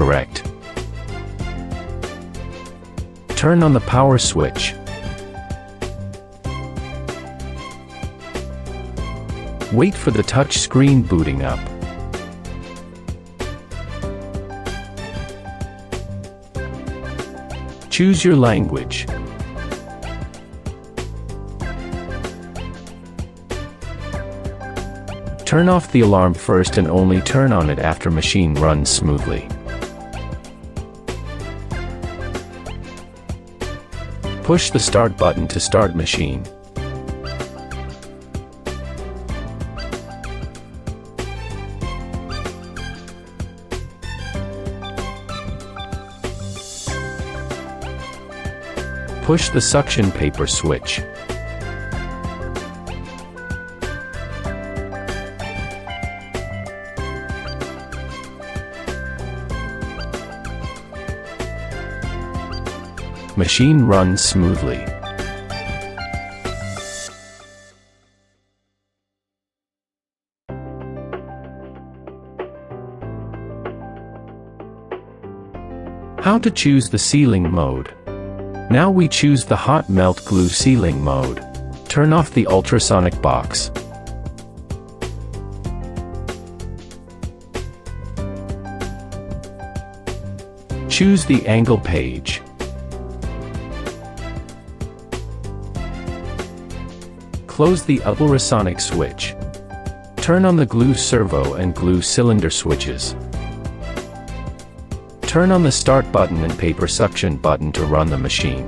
Correct. Turn on the power switch. Wait for the touch screen booting up. Choose your language. Turn off the alarm first and only turn on it after machine runs smoothly. Push the start button to start machine. Push the suction paper switch. Machine runs smoothly. How to choose the sealing mode. Now we choose the hot melt glue sealing mode. Turn off the ultrasonic box. Choose the angle page. Close the ultrasonic switch. Turn on the glue servo and glue cylinder switches. Turn on the start button and paper suction button to run the machine.